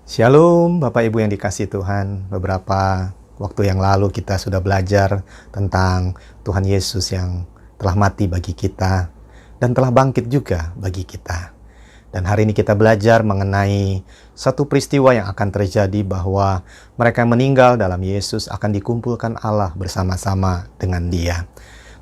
Shalom Bapak Ibu yang dikasihi Tuhan. Beberapa waktu yang lalu kita sudah belajar tentang Tuhan Yesus yang telah mati bagi kita dan telah bangkit juga bagi kita. Dan hari ini kita belajar mengenai satu peristiwa yang akan terjadi, bahwa mereka yang meninggal dalam Yesus akan dikumpulkan Allah bersama-sama dengan Dia.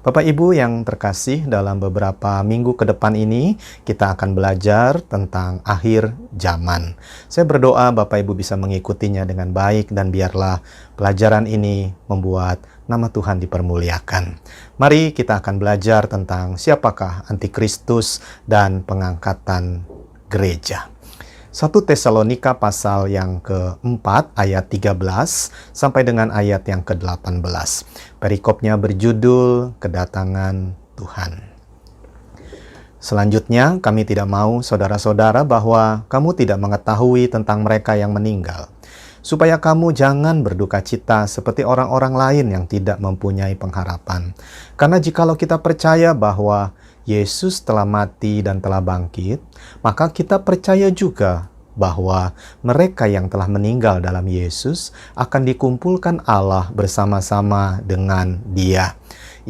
Bapak Ibu yang terkasih, dalam beberapa minggu ke depan ini kita akan belajar tentang akhir zaman. Saya berdoa Bapak Ibu bisa mengikutinya dengan baik, dan biarlah pelajaran ini membuat nama Tuhan dipermuliakan. Mari kita akan belajar tentang siapakah Antikristus dan pengangkatan gereja. 1 Tesalonika pasal yang ke-4 ayat 13 sampai dengan ayat yang ke-18. Perikopnya berjudul Kedatangan Tuhan. Selanjutnya, kami tidak mau saudara-saudara bahwa kamu tidak mengetahui tentang mereka yang meninggal, supaya kamu jangan berduka cita seperti orang-orang lain yang tidak mempunyai pengharapan. Karena jikalau kita percaya bahwa Yesus telah mati dan telah bangkit, maka kita percaya juga bahwa mereka yang telah meninggal dalam Yesus akan dikumpulkan Allah bersama-sama dengan Dia.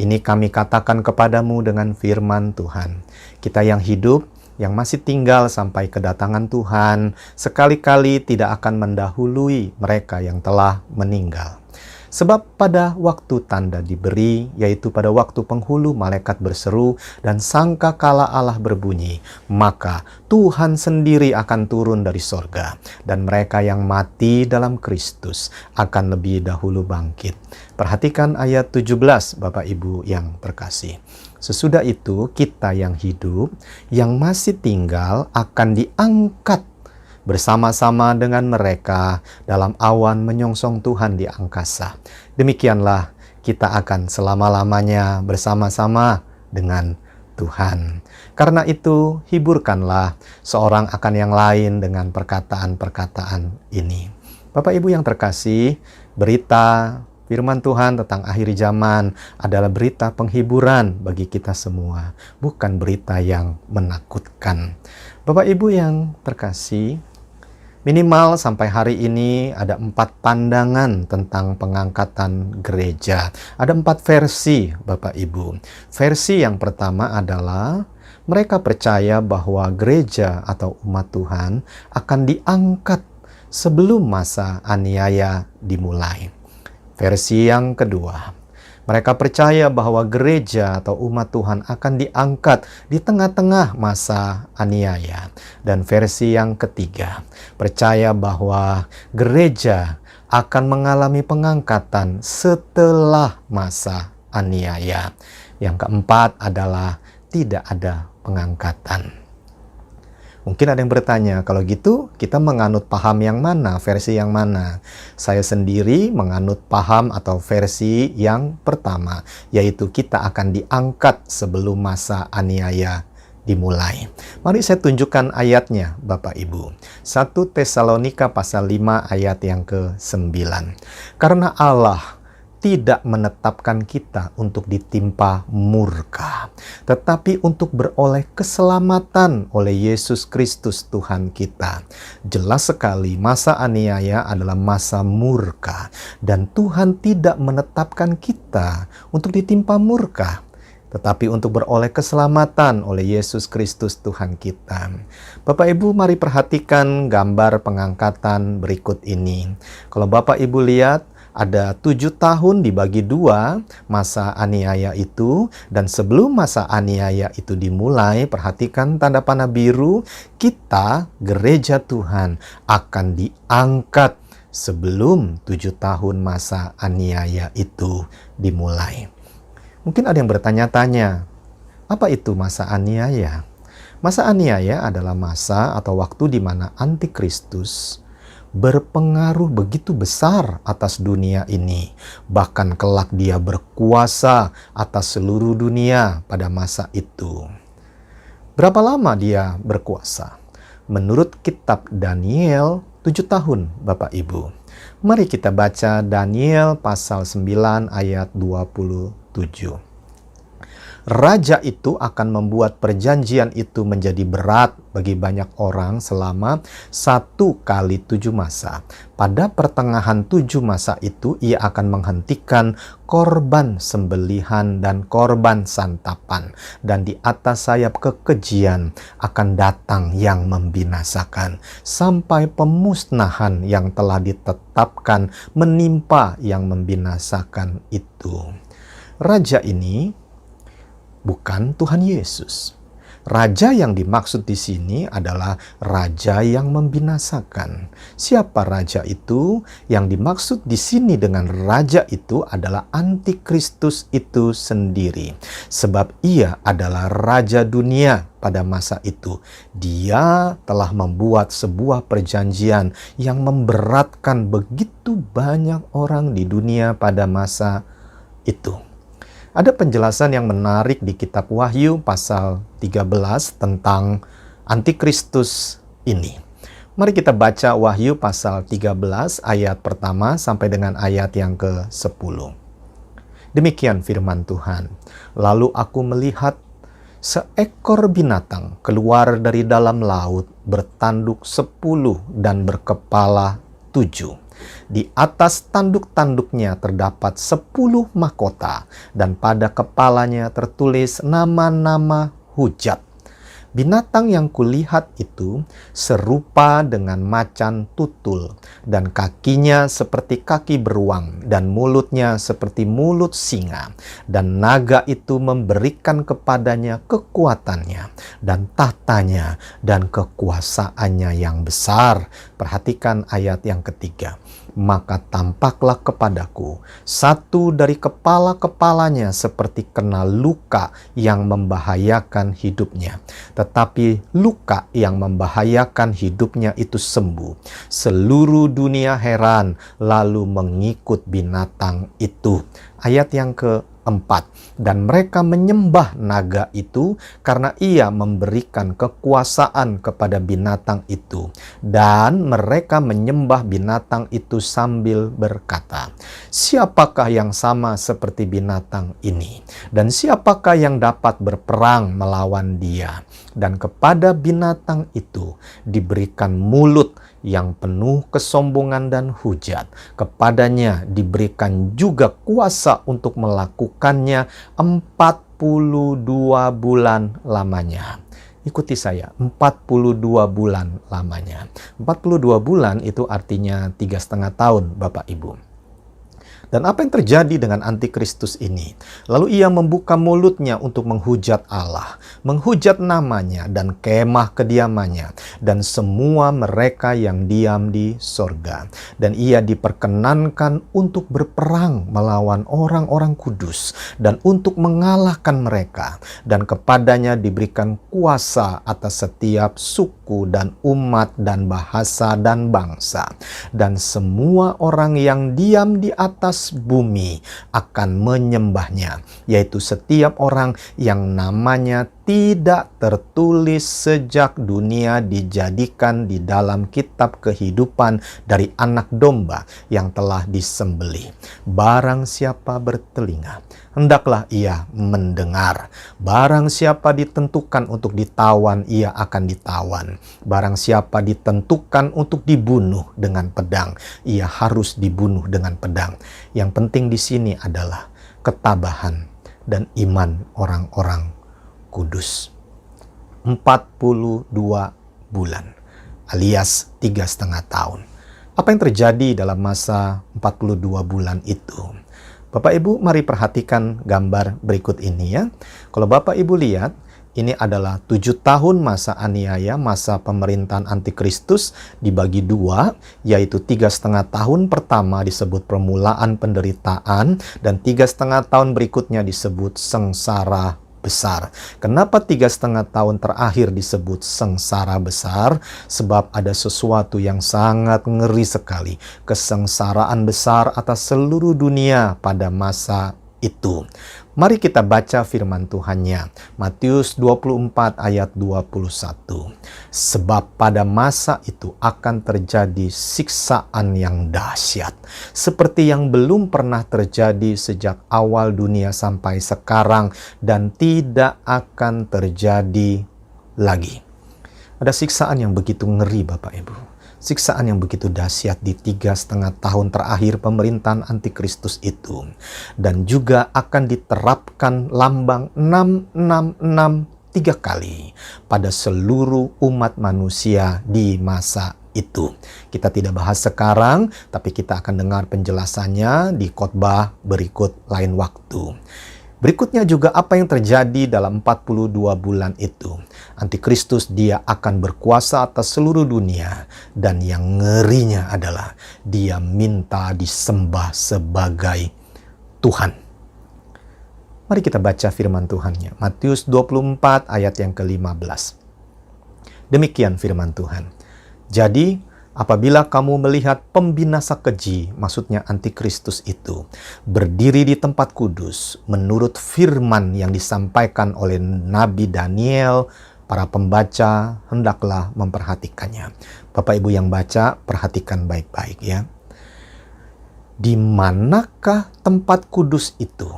Ini kami katakan kepadamu dengan firman Tuhan. Kita yang hidup, yang masih tinggal sampai kedatangan Tuhan, sekali-kali tidak akan mendahului mereka yang telah meninggal. Sebab pada waktu tanda diberi, yaitu pada waktu penghulu malaikat berseru dan sangkakala Allah berbunyi, maka Tuhan sendiri akan turun dari sorga, dan mereka yang mati dalam Kristus akan lebih dahulu bangkit. Perhatikan ayat 17 Bapak Ibu yang terkasih. Sesudah itu kita yang hidup, yang masih tinggal akan diangkat bersama-sama dengan mereka dalam awan menyongsong Tuhan di angkasa. Demikianlah kita akan selama-lamanya bersama-sama dengan Tuhan. Karena itu, hiburkanlah seorang akan yang lain dengan perkataan-perkataan ini. Bapak Ibu yang terkasih, berita firman Tuhan tentang akhir zaman adalah berita penghiburan bagi kita semua, bukan berita yang menakutkan. Bapak Ibu yang terkasih, minimal sampai hari ini ada 4 pandangan tentang pengangkatan gereja. Ada 4 versi Bapak Ibu. Versi yang pertama adalah mereka percaya bahwa gereja atau umat Tuhan akan diangkat sebelum masa aniaya dimulai. Versi yang kedua, mereka percaya bahwa gereja atau umat Tuhan akan diangkat di tengah-tengah masa aniaya. Dan versi yang ketiga, percaya bahwa gereja akan mengalami pengangkatan setelah masa aniaya. Yang keempat adalah tidak ada pengangkatan. Mungkin ada yang bertanya, kalau gitu kita menganut paham yang mana, versi yang mana? Saya sendiri menganut paham atau versi yang pertama, yaitu kita akan diangkat sebelum masa aniaya dimulai. Mari saya tunjukkan ayatnya Bapak Ibu. 1 Tesalonika pasal 5 ayat yang ke-9. Karena Allah tidak menetapkan kita untuk ditimpa murka, tetapi untuk beroleh keselamatan oleh Yesus Kristus Tuhan kita. Jelas sekali masa aniaya adalah masa murka, dan Tuhan tidak menetapkan kita untuk ditimpa murka, tetapi untuk beroleh keselamatan oleh Yesus Kristus Tuhan kita. Bapak Ibu, mari perhatikan gambar pengangkatan berikut ini. Kalau Bapak Ibu lihat, ada 7 tahun dibagi 2 masa aniaya itu, dan sebelum masa aniaya itu dimulai, perhatikan tanda panah biru, kita, gereja Tuhan, akan diangkat sebelum 7 tahun masa aniaya itu dimulai. Mungkin ada yang bertanya-tanya, apa itu masa aniaya? Masa aniaya adalah masa atau waktu di mana Antikristus berpengaruh begitu besar atas dunia ini. Bahkan kelak dia berkuasa atas seluruh dunia pada masa itu. Berapa lama dia berkuasa? Menurut kitab Daniel, 7 tahun Bapak Ibu. Mari kita baca Daniel pasal 9 ayat 27. Raja itu akan membuat perjanjian itu menjadi berat bagi banyak orang selama 1 kali 7 masa. Pada pertengahan 7 masa itu, ia akan menghentikan korban sembelihan dan korban santapan. Dan di atas sayap kekejian akan datang yang membinasakan, sampai pemusnahan yang telah ditetapkan menimpa yang membinasakan itu. Raja ini bukan Tuhan Yesus. Raja yang dimaksud di sini adalah raja yang membinasakan. Siapa raja itu? Yang dimaksud di sini dengan raja itu adalah antikristus itu sendiri. Sebab ia adalah raja dunia pada masa itu. Dia telah membuat sebuah perjanjian yang memberatkan begitu banyak orang di dunia pada masa itu. Ada penjelasan yang menarik di kitab Wahyu pasal 13 tentang antikristus ini. Mari kita baca Wahyu pasal 13 ayat pertama sampai dengan ayat yang ke-10. Demikian firman Tuhan. Lalu aku melihat seekor binatang keluar dari dalam laut, bertanduk 10 dan berkepala 7. Di atas tanduk-tanduknya terdapat 10 mahkota, dan pada kepalanya tertulis nama-nama hujat. Binatang yang kulihat itu serupa dengan macan tutul, dan kakinya seperti kaki beruang, dan mulutnya seperti mulut singa. Dan naga itu memberikan kepadanya kekuatannya, dan tahtanya, dan kekuasaannya yang besar. Perhatikan ayat yang ketiga. Maka tampaklah kepadaku satu dari kepala-kepalanya seperti kena luka yang membahayakan hidupnya. Tetapi luka yang membahayakan hidupnya itu sembuh. Seluruh dunia heran lalu mengikut binatang itu. Ayat yang keempat. Dan mereka menyembah naga itu karena ia memberikan kekuasaan kepada binatang itu. Dan mereka menyembah binatang itu sambil berkata, siapakah yang sama seperti binatang ini? Dan siapakah yang dapat berperang melawan dia? Dan kepada binatang itu diberikan mulut yang penuh kesombongan dan hujat. Kepadanya diberikan juga kuasa untuk melakukannya 42 bulan lamanya. Ikuti saya, 42 bulan lamanya. 42 bulan itu artinya 3,5 tahun, Bapak Ibu. Dan apa yang terjadi dengan antikristus ini? Lalu ia membuka mulutnya untuk menghujat Allah, menghujat namanya dan kemah kediamannya, dan semua mereka yang diam di sorga. Dan ia diperkenankan untuk berperang melawan orang-orang kudus, dan untuk mengalahkan mereka. Dan kepadanya diberikan kuasa atas setiap suku dan umat dan bahasa dan bangsa. Dan semua orang yang diam di atas bumi akan menyembahnya, yaitu setiap orang yang namanya tidak tertulis sejak dunia dijadikan di dalam kitab kehidupan dari anak domba yang telah disembelih. Barang siapa bertelinga, hendaklah ia mendengar. Barang siapa ditentukan untuk ditawan, ia akan ditawan. Barang siapa ditentukan untuk dibunuh dengan pedang, ia harus dibunuh dengan pedang. Yang penting di sini adalah ketabahan dan iman orang-orang kudus. 42 bulan alias 3,5 tahun. Apa yang terjadi dalam masa 42 bulan itu? Bapak Ibu, mari perhatikan gambar berikut ini ya. Kalau Bapak Ibu lihat, ini adalah 7 tahun masa aniaya, masa pemerintahan antikristus dibagi 2, yaitu 3,5 tahun pertama disebut permulaan penderitaan, dan 3,5 tahun berikutnya disebut sengsara besar. Kenapa 3,5 tahun terakhir disebut sengsara besar? Sebab ada sesuatu yang sangat ngeri sekali. Kesengsaraan besar atas seluruh dunia pada masa itu. Mari kita baca firman Tuhannya. Matius 24 ayat 21. Sebab pada masa itu akan terjadi siksaan yang dahsyat, seperti yang belum pernah terjadi sejak awal dunia sampai sekarang, dan tidak akan terjadi lagi. Ada siksaan yang begitu ngeri, Bapak Ibu. Siksaan yang begitu dahsyat di 3,5 tahun terakhir pemerintahan antikristus itu. Dan juga akan diterapkan lambang 666 3 kali pada seluruh umat manusia di masa itu. Kita tidak bahas sekarang, tapi kita akan dengar penjelasannya di khotbah berikut lain waktu. Berikutnya juga apa yang terjadi dalam 42 bulan itu. Antikristus dia akan berkuasa atas seluruh dunia. Dan yang ngerinya adalah dia minta disembah sebagai Tuhan. Mari kita baca firman Tuhannya. Matius 24 ayat yang ke-15. Demikian firman Tuhan. Jadi, apabila kamu melihat pembinasa keji, maksudnya antikristus itu, berdiri di tempat kudus, menurut firman yang disampaikan oleh Nabi Daniel, para pembaca hendaklah memperhatikannya. Bapak Ibu yang baca, perhatikan baik-baik ya. Di manakah tempat kudus itu?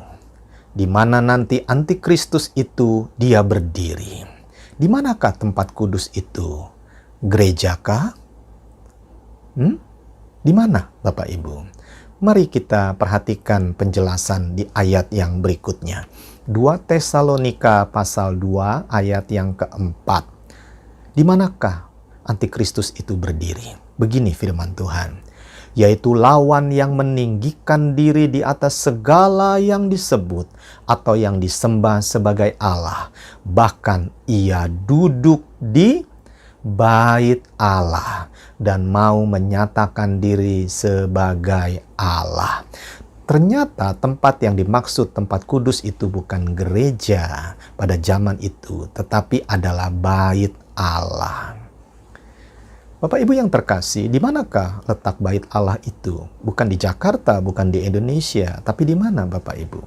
Di mana nanti antikristus itu dia berdiri? Di manakah tempat kudus itu? Gerejakah? Di mana, Bapak Ibu? Mari kita perhatikan penjelasan di ayat yang berikutnya. 2 Tesalonika pasal 2 ayat yang keempat. Di manakah antikristus itu berdiri? Begini firman Tuhan. Yaitu lawan yang meninggikan diri di atas segala yang disebut atau yang disembah sebagai Allah. Bahkan ia duduk di bait Allah dan mau menyatakan diri sebagai Allah. Ternyata tempat yang dimaksud tempat kudus itu bukan gereja pada zaman itu, tetapi adalah bait Allah. Bapak Ibu yang terkasih, di manakah letak bait Allah itu? Bukan di Jakarta, bukan di Indonesia, tapi di mana Bapak Ibu?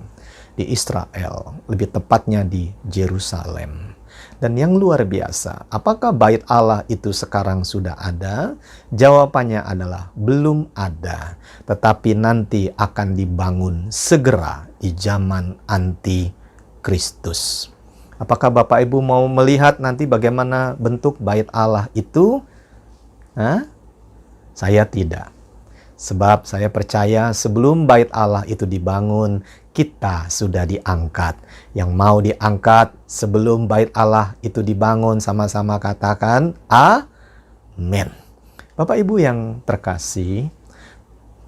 Di Israel, lebih tepatnya di Yerusalem. Dan yang luar biasa, apakah bait Allah itu sekarang sudah ada? Jawabannya adalah belum ada, tetapi nanti akan dibangun segera di zaman antikristus. Apakah Bapak Ibu mau melihat nanti bagaimana bentuk bait Allah itu? Saya tidak. Sebab saya percaya sebelum bait Allah itu dibangun, kita sudah diangkat. Yang mau diangkat sebelum bait Allah itu dibangun, sama-sama katakan amin. Bapak Ibu yang terkasih,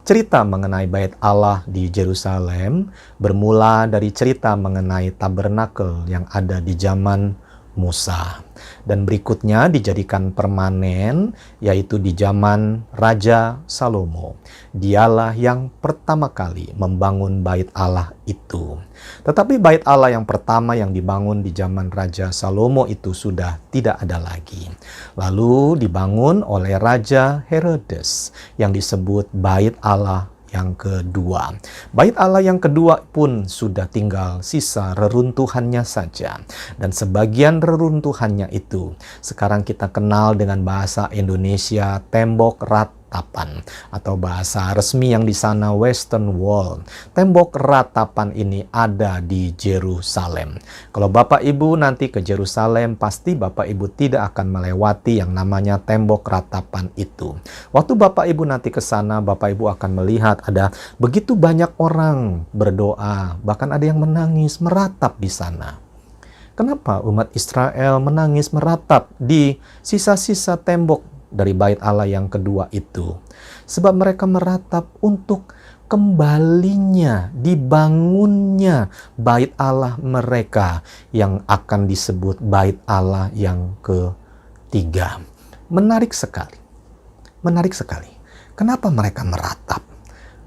cerita mengenai bait Allah di Yerusalem bermula dari cerita mengenai tabernakel yang ada di zaman Musa. Dan berikutnya dijadikan permanen, yaitu di zaman Raja Salomo. Dialah yang pertama kali membangun bait Allah itu. Tetapi bait Allah yang pertama yang dibangun di zaman Raja Salomo itu sudah tidak ada lagi. Lalu dibangun oleh Raja Herodes yang disebut bait Allah yang kedua. Bait Allah yang kedua pun sudah tinggal sisa reruntuhannya saja. Dan sebagian reruntuhannya itu sekarang kita kenal dengan bahasa Indonesia tembok ratapan, atau bahasa resmi yang di sana Western Wall. Tembok ratapan ini ada di Yerusalem. Kalau Bapak Ibu nanti ke Yerusalem, pasti Bapak Ibu tidak akan melewati yang namanya tembok ratapan itu. Waktu Bapak Ibu nanti ke sana, Bapak Ibu akan melihat ada begitu banyak orang berdoa, bahkan ada yang menangis meratap di sana. Kenapa umat Israel menangis meratap di sisa-sisa tembok dari bait Allah yang kedua itu? Sebab mereka meratap untuk kembalinya, dibangunnya bait Allah mereka yang akan disebut bait Allah yang ketiga. Menarik sekali. Menarik sekali. Kenapa mereka meratap?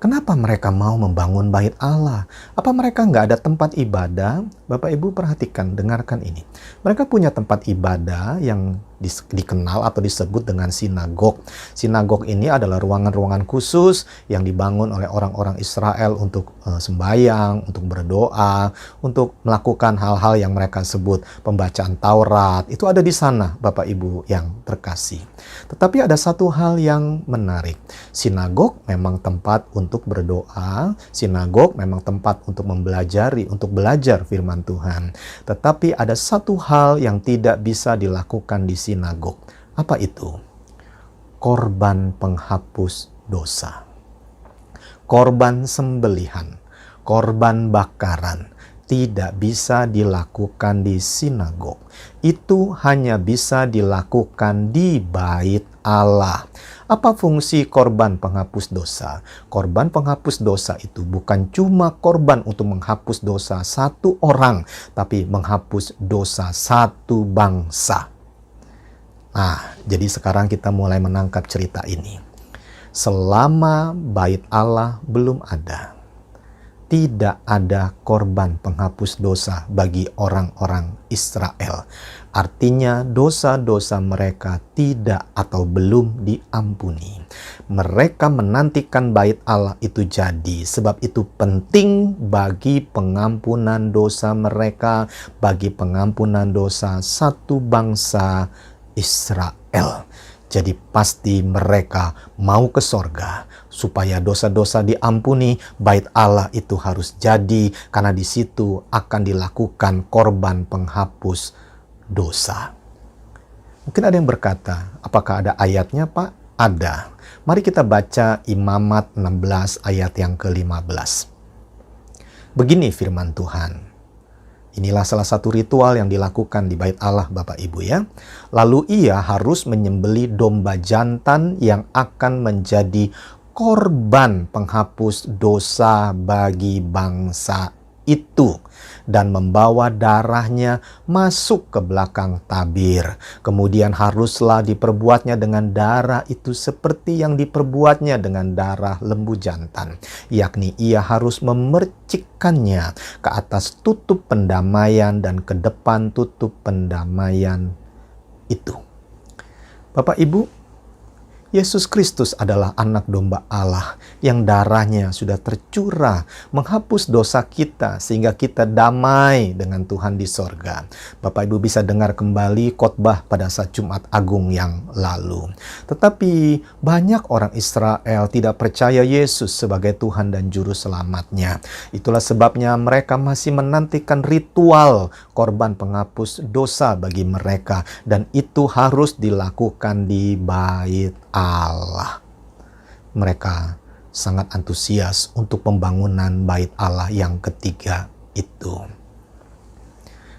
Kenapa mereka mau membangun bait Allah? Apa mereka nggak ada tempat ibadah? Bapak Ibu perhatikan, dengarkan ini. Mereka punya tempat ibadah yang dikenal atau disebut dengan sinagog. Sinagog ini adalah ruangan-ruangan khusus yang dibangun oleh orang-orang Israel untuk sembahyang, untuk berdoa, untuk melakukan hal-hal yang mereka sebut pembacaan Taurat. Itu ada di sana, Bapak Ibu yang terkasih. Tetapi ada satu hal yang menarik. Sinagog memang tempat untuk berdoa, sinagog memang tempat untuk mempelajari, untuk belajar firman Tuhan. Tetapi ada satu hal yang tidak bisa dilakukan di sinagog. Apa itu? Korban penghapus dosa. Korban sembelihan, korban bakaran tidak bisa dilakukan di sinagog. Itu hanya bisa dilakukan di bait Allah. Apa fungsi korban penghapus dosa? Korban penghapus dosa itu bukan cuma korban untuk menghapus dosa satu orang, tapi menghapus dosa satu bangsa. Nah, jadi sekarang kita mulai menangkap cerita ini. Selama bait Allah belum ada, tidak ada korban penghapus dosa bagi orang-orang Israel. Artinya dosa-dosa mereka tidak atau belum diampuni. Mereka menantikan bait Allah itu jadi. Sebab itu penting bagi pengampunan dosa mereka, bagi pengampunan dosa satu bangsa Israel. Jadi pasti mereka mau ke sorga. Supaya dosa-dosa diampuni, bait Allah itu harus jadi, karena di situ akan dilakukan korban penghapus dosa. Mungkin ada yang berkata, apakah ada ayatnya, Pak? Ada. Mari kita baca Imamat 16 ayat yang ke-15. Begini firman Tuhan. Inilah salah satu ritual yang dilakukan di bait Allah, Bapak Ibu ya. Lalu ia harus menyembeli domba jantan yang akan menjadi korban penghapus dosa bagi bangsa itu, dan membawa darahnya masuk ke belakang tabir. Kemudian haruslah diperbuatnya dengan darah itu seperti yang diperbuatnya dengan darah lembu jantan, yakni ia harus memercikkannya ke atas tutup pendamaian dan ke depan tutup pendamaian itu. Bapak Ibu, Yesus Kristus adalah anak domba Allah yang darahnya sudah tercurah menghapus dosa kita sehingga kita damai dengan Tuhan di sorga. Bapak Ibu bisa dengar kembali khotbah pada saat Jumat Agung yang lalu. Tetapi banyak orang Israel tidak percaya Yesus sebagai Tuhan dan Juru Selamatnya. Itulah sebabnya mereka masih menantikan ritual korban penghapus dosa bagi mereka, dan itu harus dilakukan di bait Allah. Mereka sangat antusias untuk pembangunan bait Allah yang ketiga itu.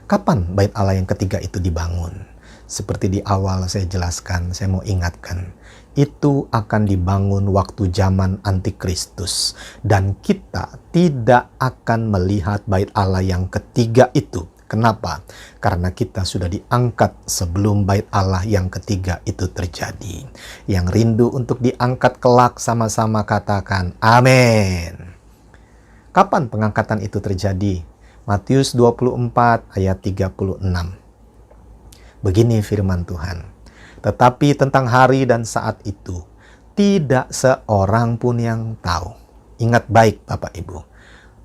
Kapan bait Allah yang ketiga itu dibangun? Seperti di awal saya jelaskan, saya mau ingatkan, itu akan dibangun waktu zaman Antikristus, dan kita tidak akan melihat bait Allah yang ketiga itu. Kenapa? Karena kita sudah diangkat sebelum bait Allah yang ketiga itu terjadi. Yang rindu untuk diangkat kelak sama-sama katakan amin. Kapan pengangkatan itu terjadi? Matius 24 ayat 36. Begini firman Tuhan. Tetapi tentang hari dan saat itu, tidak seorang pun yang tahu. Ingat baik Bapak Ibu.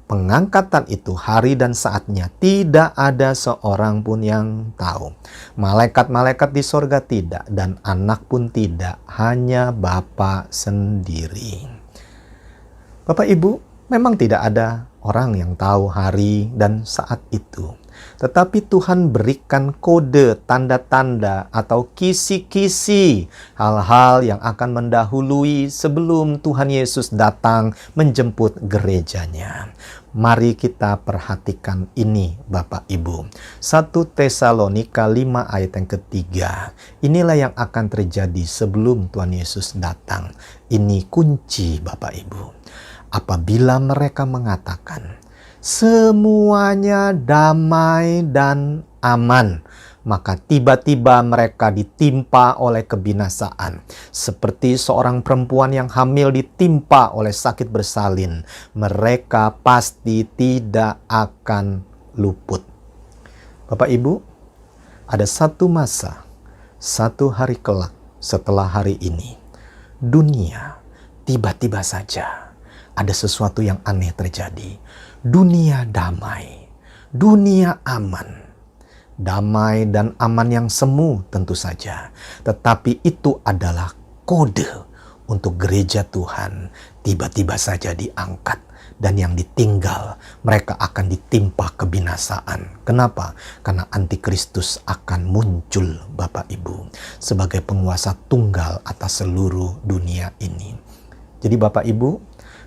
Pengangkatan itu hari dan saatnya tidak ada seorang pun yang tahu. Malaikat-malaikat di sorga tidak, dan anak pun tidak, hanya Bapa sendiri. Bapak Ibu, memang tidak ada orang yang tahu hari dan saat itu. Tetapi Tuhan berikan kode, tanda-tanda atau kisi-kisi hal-hal yang akan mendahului sebelum Tuhan Yesus datang menjemput gerejanya. Mari kita perhatikan ini Bapak Ibu. 1 Tesalonika 5 ayat yang ketiga. Inilah yang akan terjadi sebelum Tuhan Yesus datang. Ini kunci Bapak Ibu. Apabila mereka mengatakan, semuanya damai dan aman, maka tiba-tiba mereka ditimpa oleh kebinasaan. Seperti seorang perempuan yang hamil ditimpa oleh sakit bersalin, mereka pasti tidak akan luput. Bapak Ibu, ada satu masa Satu hari kelak setelah hari ini, dunia tiba-tiba saja ada sesuatu yang aneh terjadi. Dunia damai, dunia aman. Damai dan aman yang semu tentu saja. Tetapi itu adalah kode untuk gereja Tuhan tiba-tiba saja diangkat. Dan yang ditinggal, mereka akan ditimpa kebinasaan. Kenapa? Karena antikristus akan muncul, Bapak Ibu, sebagai penguasa tunggal atas seluruh dunia ini. Jadi Bapak Ibu,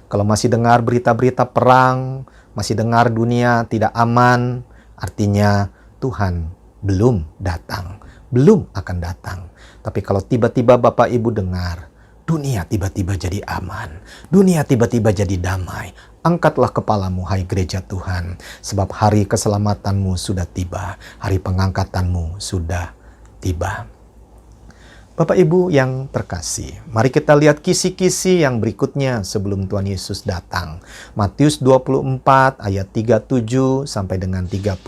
kalau masih dengar berita-berita perang, masih dengar dunia tidak aman, artinya Tuhan belum datang, belum akan datang. Tapi kalau tiba-tiba Bapak Ibu dengar, dunia tiba-tiba jadi aman, dunia tiba-tiba jadi damai, angkatlah kepalamu, hai gereja Tuhan, sebab hari keselamatanmu sudah tiba, hari pengangkatanmu sudah tiba. Bapak Ibu yang terkasih, mari kita lihat kisi-kisi yang berikutnya sebelum Tuhan Yesus datang. Matius 24 ayat 37 sampai dengan 39.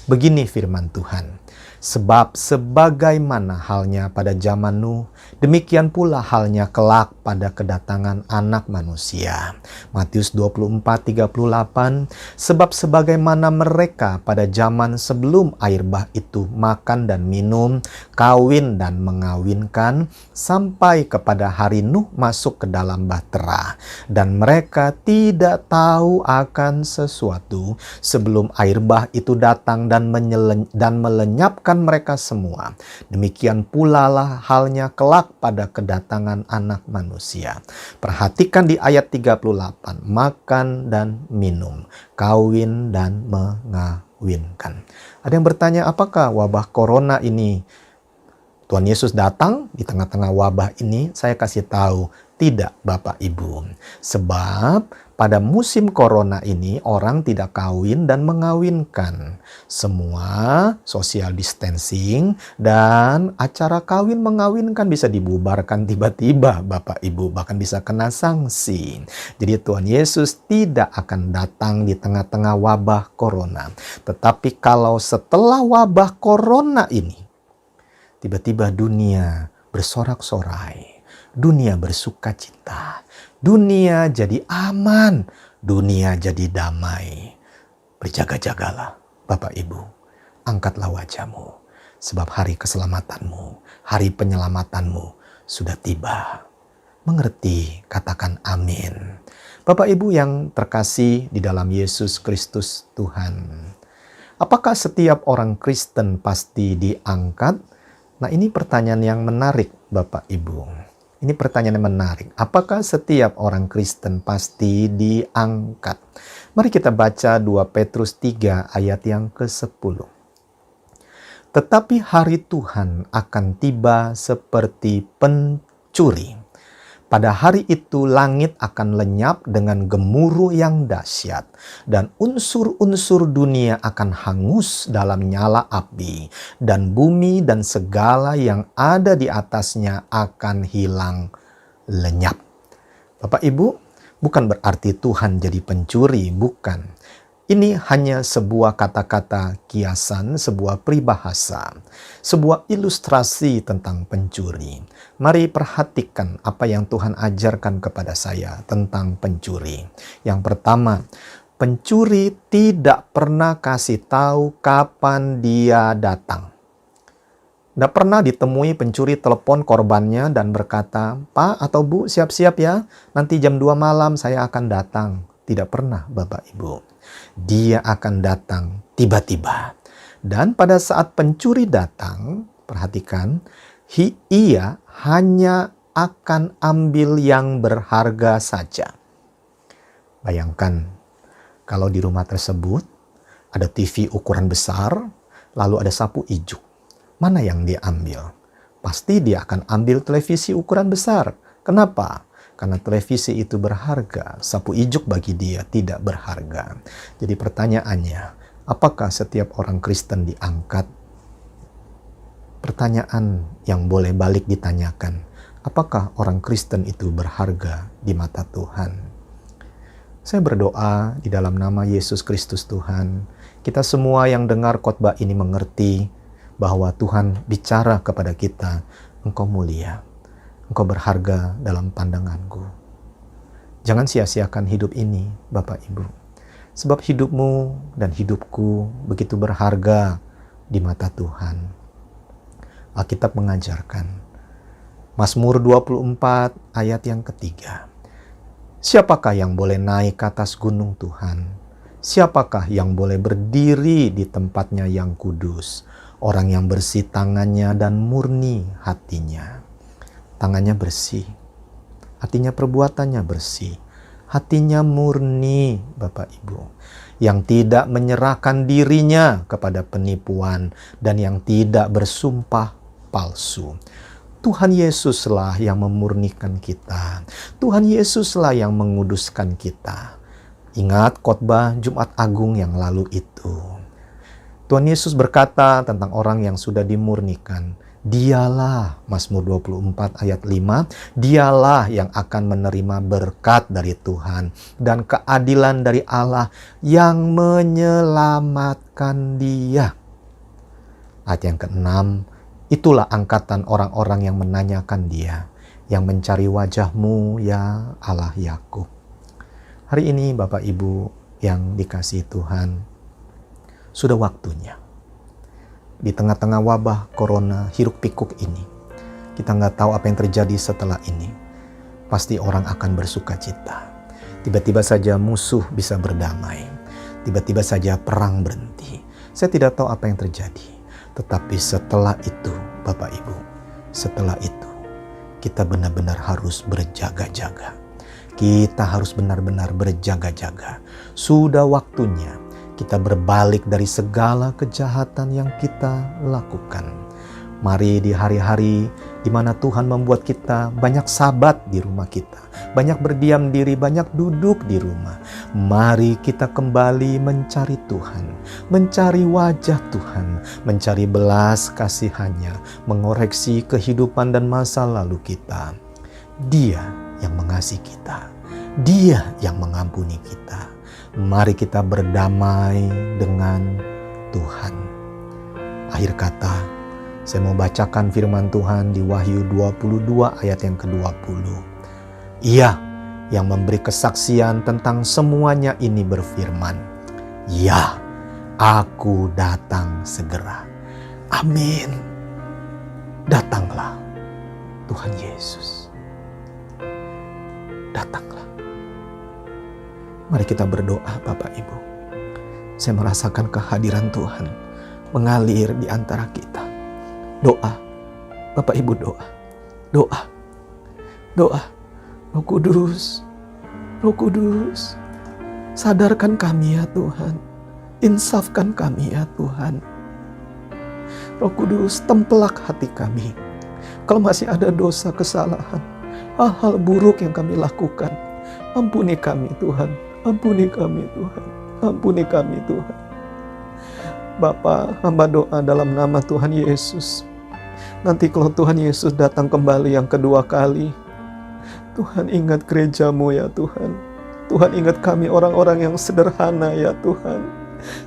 Begini firman Tuhan. Sebab sebagaimana halnya pada zaman Nuh, demikian pula halnya kelak pada kedatangan Anak Manusia. Matius 24:38. Sebab sebagaimana mereka pada zaman sebelum air bah itu makan dan minum, kawin dan mengawinkan, sampai kepada hari Nuh masuk ke dalam bahtera, dan mereka tidak tahu akan sesuatu sebelum air bah itu datang dan melenyapkan mereka semua. Demikian pula lah halnya kelak pada kedatangan Anak Manusia. Perhatikan di ayat 38, makan dan minum, kawin dan mengawinkan. Ada yang bertanya, apakah wabah corona ini Tuhan Yesus datang di tengah-tengah wabah ini? Saya kasih tahu, tidak Bapak Ibu. Sebab pada musim corona ini orang tidak kawin dan mengawinkan. Semua social distancing dan acara kawin mengawinkan bisa dibubarkan tiba-tiba Bapak Ibu. Bahkan bisa kena sanksi. Jadi Tuhan Yesus tidak akan datang di tengah-tengah wabah corona. Tetapi kalau setelah wabah corona ini, tiba-tiba dunia bersorak-sorai. Dunia bersuka cita, dunia jadi aman, dunia jadi damai. Berjaga-jagalah Bapak Ibu, angkatlah wajahmu, sebab hari keselamatanmu, hari penyelamatanmu sudah tiba. Mengerti, katakan amin. Bapak Ibu yang terkasih di dalam Yesus Kristus Tuhan, apakah setiap orang Kristen pasti diangkat? Nah, ini pertanyaan yang menarik Bapak Ibu. Ini pertanyaan yang menarik. Apakah setiap orang Kristen pasti diangkat? Mari kita baca 2 Petrus 3 ayat yang ke-10. Tetapi hari Tuhan akan tiba seperti pencuri. Pada hari itu langit akan lenyap dengan gemuruh yang dahsyat, dan unsur-unsur dunia akan hangus dalam nyala api, dan bumi dan segala yang ada di atasnya akan hilang lenyap. Bapak Ibu, bukan berarti Tuhan jadi pencuri, bukan. Ini hanya sebuah kata-kata kiasan, sebuah peribahasa, sebuah ilustrasi tentang pencuri. Mari perhatikan apa yang Tuhan ajarkan kepada saya tentang pencuri. Yang pertama, pencuri tidak pernah kasih tahu kapan dia datang. Tidak pernah ditemui pencuri telepon korbannya dan berkata, "Pak atau Bu, siap-siap ya, nanti jam 2 malam saya akan datang." Tidak pernah Bapak Ibu. Dia akan datang tiba-tiba. Dan pada saat pencuri datang, perhatikan, ia hanya akan ambil yang berharga saja. Bayangkan, kalau di rumah tersebut ada TV ukuran besar, lalu ada sapu ijuk. Mana yang dia ambil? Pasti dia akan ambil televisi ukuran besar. Kenapa? Karena televisi itu berharga, sapu ijuk bagi dia tidak berharga. Jadi pertanyaannya, apakah setiap orang Kristen diangkat? Pertanyaan yang boleh balik ditanyakan, apakah orang Kristen itu berharga di mata Tuhan? Saya berdoa di dalam nama Yesus Kristus Tuhan, kita semua yang dengar khotbah ini mengerti bahwa Tuhan bicara kepada kita, engkau mulia, engkau berharga dalam pandanganku. Jangan sia-siakan hidup ini, Bapak Ibu. Sebab hidupmu dan hidupku begitu berharga di mata Tuhan. Alkitab mengajarkan, Mazmur 24 ayat yang ketiga. Siapakah yang boleh naik ke atas gunung Tuhan? Siapakah yang boleh berdiri di tempatnya yang kudus? Orang yang bersih tangannya dan murni hatinya. Tangannya bersih, artinya perbuatannya bersih. Hatinya murni, Bapak Ibu. Yang tidak menyerahkan dirinya kepada penipuan dan yang tidak bersumpah palsu. Tuhan Yesuslah yang memurnikan kita. Tuhan Yesuslah yang menguduskan kita. Ingat khotbah Jumat Agung yang lalu itu. Tuhan Yesus berkata tentang orang yang sudah dimurnikan. Dialah, Mazmur 24 ayat 5, dialah yang akan menerima berkat dari Tuhan dan keadilan dari Allah yang menyelamatkan dia. Ayat yang ke-6, itulah angkatan orang-orang yang menanyakan dia, yang mencari wajah-Mu ya Allah Yakub. Hari ini Bapak Ibu yang dikasihi Tuhan, sudah waktunya. Di tengah-tengah wabah corona hiruk pikuk ini, kita nggak tahu apa yang terjadi setelah ini. Pasti orang akan bersuka cita. Tiba-tiba saja musuh bisa berdamai. Tiba-tiba saja perang berhenti. Saya tidak tahu apa yang terjadi. Tetapi setelah itu, Bapak Ibu, setelah itu, kita benar-benar harus berjaga-jaga. Kita harus benar-benar berjaga-jaga. Sudah waktunya kita berbalik dari segala kejahatan yang kita lakukan. Mari di hari-hari di mana Tuhan membuat kita banyak sabat di rumah kita, banyak berdiam diri, banyak duduk di rumah. Mari kita kembali mencari Tuhan, mencari wajah Tuhan, mencari belas kasihannya, mengoreksi kehidupan dan masa lalu kita. Dia yang mengasihi kita, Dia yang mengampuni kita. Mari kita berdamai dengan Tuhan. Akhir kata, saya mau bacakan firman Tuhan di Wahyu 22 ayat yang ke-20. Ia yang memberi kesaksian tentang semuanya ini berfirman, ya, aku datang segera. Amin. Datanglah Tuhan Yesus. Datanglah. Mari kita berdoa Bapak Ibu. Saya merasakan kehadiran Tuhan mengalir di antara kita. Doa, Bapak Ibu doa. Doa, doa. Roh Kudus, Roh Kudus, sadarkan kami ya Tuhan. Insafkan kami ya Tuhan. Roh Kudus, tempelak hati kami. Kalau masih ada dosa, kesalahan, hal-hal buruk yang kami lakukan, ampuni kami Tuhan. Ampuni kami Tuhan, ampuni kami Tuhan. Bapa, hamba doa dalam nama Tuhan Yesus. Nanti kalau Tuhan Yesus datang kembali yang kedua kali, Tuhan ingat gereja-Mu ya Tuhan. Tuhan ingat kami orang-orang yang sederhana ya Tuhan.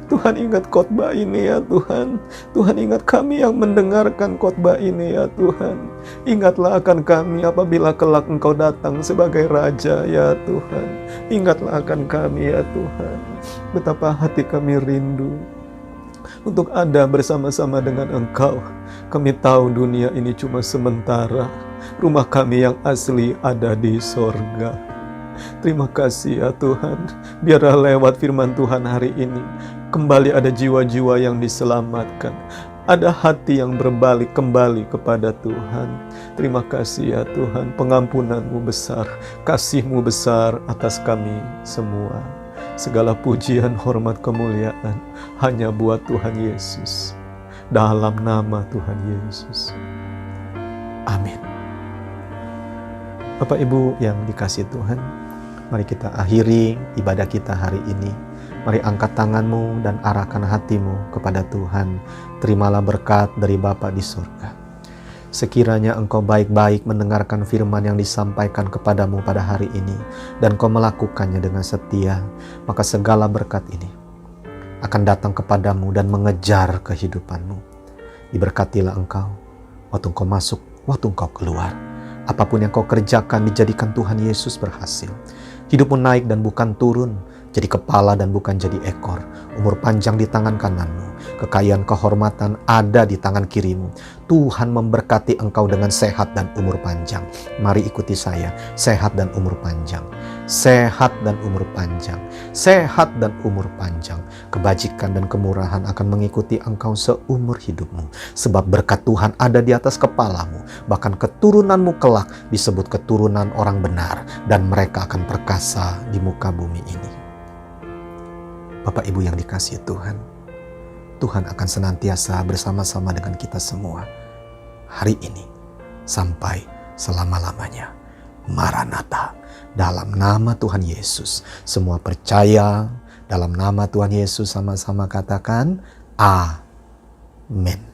Tuhan ingat khotbah ini ya Tuhan. Tuhan ingat kami yang mendengarkan khotbah ini ya Tuhan. Ingatlah akan kami apabila kelak Engkau datang sebagai Raja ya Tuhan. Ingatlah akan kami ya Tuhan. Betapa hati kami rindu untuk ada bersama-sama dengan Engkau. Kami tahu dunia ini cuma sementara. Rumah kami yang asli ada di sorga. Terima kasih ya Tuhan. Biarlah lewat firman Tuhan hari ini kembali ada jiwa-jiwa yang diselamatkan. Ada hati yang berbalik kembali kepada Tuhan. Terima kasih ya Tuhan. Pengampunan-Mu besar, kasih-Mu besar atas kami semua. Segala pujian, hormat, kemuliaan hanya buat Tuhan Yesus. Dalam nama Tuhan Yesus. Amin. Bapak Ibu yang dikasihi Tuhan, mari kita akhiri ibadah kita hari ini. Mari angkat tanganmu dan arahkan hatimu kepada Tuhan. Terimalah berkat dari Bapa di surga. Sekiranya engkau baik-baik mendengarkan firman yang disampaikan kepadamu pada hari ini, dan kau melakukannya dengan setia, maka segala berkat ini akan datang kepadamu dan mengejar kehidupanmu. Diberkatilah engkau waktu engkau masuk, waktu engkau keluar. Apapun yang kau kerjakan dijadikan Tuhan Yesus berhasil. Hidupmu naik dan bukan turun, jadi kepala dan bukan jadi ekor. Umur panjang di tangan kananmu, kekayaan kehormatan ada di tangan kirimu. Tuhan memberkati engkau dengan sehat dan umur panjang. Mari ikuti saya, sehat dan umur panjang. Sehat dan umur panjang. Sehat dan umur panjang. Kebajikan dan kemurahan akan mengikuti engkau seumur hidupmu. Sebab berkat Tuhan ada di atas kepalamu. Bahkan keturunanmu kelak disebut keturunan orang benar. Dan mereka akan perkasa di muka bumi ini. Bapak Ibu yang dikasihi Tuhan, Tuhan akan senantiasa bersama-sama dengan kita semua. Hari ini sampai selama-lamanya. Maranatha. Dalam nama Tuhan Yesus. Semua percaya dalam nama Tuhan Yesus sama-sama katakan amin.